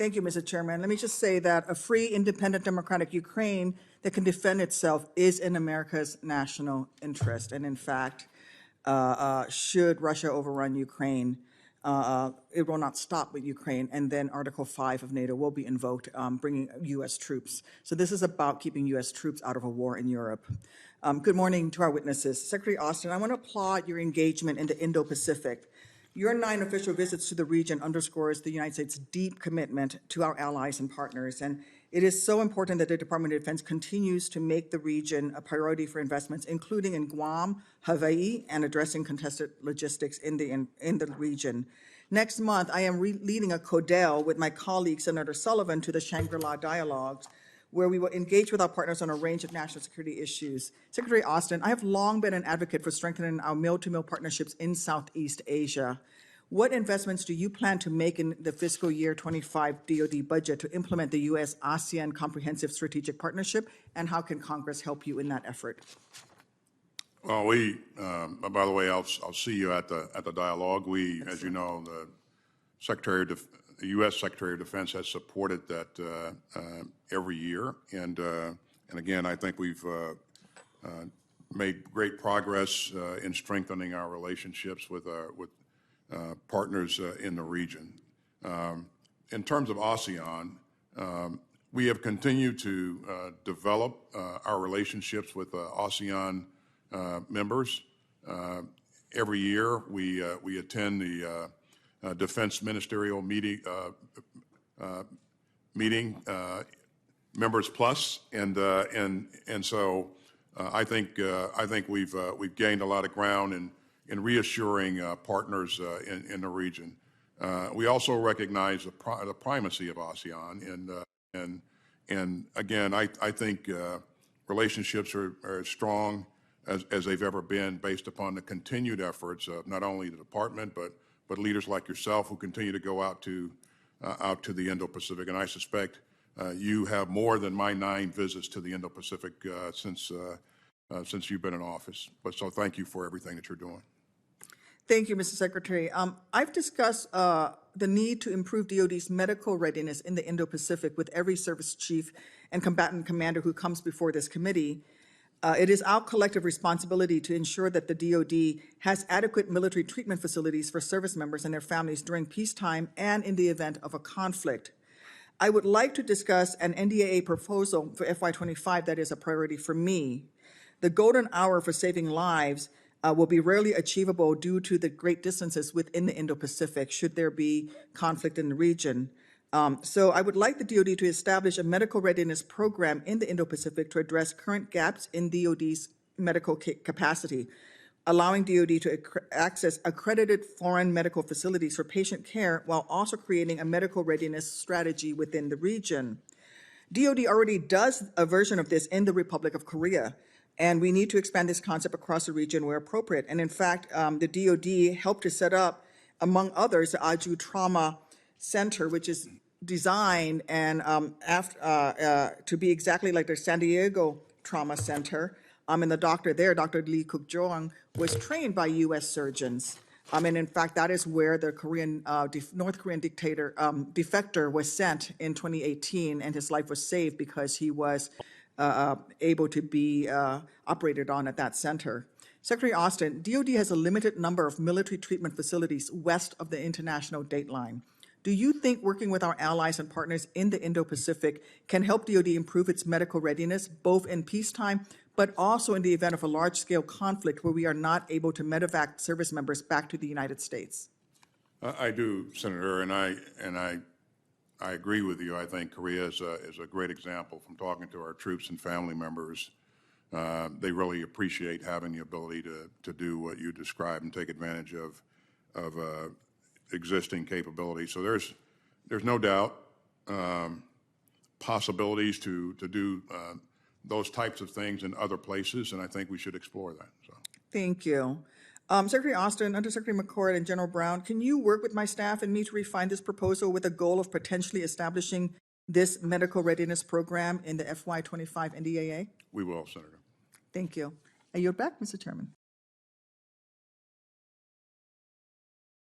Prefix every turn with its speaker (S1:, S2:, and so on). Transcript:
S1: Thank you, Mr. Chairman. Let me just say that a free, independent, democratic Ukraine that can defend itself is in America's national interest. And in fact, should Russia overrun Ukraine, it will not stop with Ukraine, and then Article 5 of NATO will be invoked, bringing U.S. troops. So this is about keeping U.S. troops out of a war in Europe. Good morning to our witnesses. Secretary Austin, I want to applaud your engagement in the Indo-Pacific. Your 9 official visits to the region underscores the United States' deep commitment to our allies and partners, and it is so important that the Department of Defense continues to make the region a priority for investments, including in Guam, Hawaii, and addressing contested logistics in the region. Next month, I am leading a CODEL with my colleague, Senator Sullivan, to the Shangri-La Dialogues, where we will engage with our partners on a range of national security issues. Secretary Austin, I have long been an advocate for strengthening our mill-to-mill partnerships in Southeast Asia. What investments do you plan to make in the fiscal year 25 DoD budget to implement the U.S.-ASEAN Comprehensive Strategic Partnership, and how can Congress help you in that effort?
S2: Well, by the way, I'll see you at the dialogue. We, as you know, the U.S. Secretary of Defense has supported that every year, and again, I think we've made great progress in strengthening our relationships with partners in the region. In terms of ASEAN, we have continued to develop our relationships with ASEAN members. Every year, we attend the Defense Ministerial meeting, Members Plus, and so I think we've gained a lot of ground in reassuring partners in the region. We also recognize the primacy of ASEAN, and again, I think relationships are as strong as they've ever been, based upon the continued efforts of not only the department but leaders like yourself who continue to go out to the Indo-Pacific. And I suspect you have more than my 9 visits to the Indo-Pacific since you've been in office. But so thank you for everything that you're doing.
S1: Thank you, Mr. Secretary. I've discussed the need to improve DoD's medical readiness in the Indo-Pacific with every service chief and combatant commander who comes before this committee. It is our collective responsibility to ensure that the DoD has adequate military treatment facilities for service members and their families during peacetime and in the event of a conflict. I would like to discuss an NDAA proposal for FY25 that is a priority for me. The golden hour for saving lives will be rarely achievable due to the great distances within the Indo-Pacific should there be conflict in the region. So I would like the DoD to establish a medical readiness program in the Indo-Pacific to address current gaps in DoD's medical capacity, allowing DoD to access accredited foreign medical facilities for patient care while also creating a medical readiness strategy within the region. DoD already does a version of this in the Republic of Korea, and we need to expand this concept across the region where appropriate. And in fact, the DoD helped to set up, among others, the Aju Trauma Center, which is designed and to be exactly like the San Diego Trauma Center. And the doctor there, Dr. Lee Kuk-jong, was trained by U.S. surgeons. And in fact, that is where the North Korean defector was sent in 2018, and his life was saved because he was able to be operated on at that center. Secretary Austin, DoD has a limited number of military treatment facilities west of the international date line. Do you think working with our allies and partners in the Indo-Pacific can help DoD improve its medical readiness, both in peacetime, but also in the event of a large-scale conflict where we are not able to medevac service members back to the United States?
S2: I do, Senator, and I agree with you. I think Korea is a great example from talking to our troops and family members. They really appreciate having the ability to do what you described and take advantage of existing capabilities. So there's no doubt possibilities to do those types of things in other places, and I think we should explore that. So.
S1: Thank you. Secretary Austin, Undersecretary McCord, and General Brown, can you work with my staff and me to refine this proposal with a goal of potentially establishing this medical readiness program in the FY25 NDAA?
S2: We will, Senator.
S1: Thank you. I yield back, Mr. Chairman.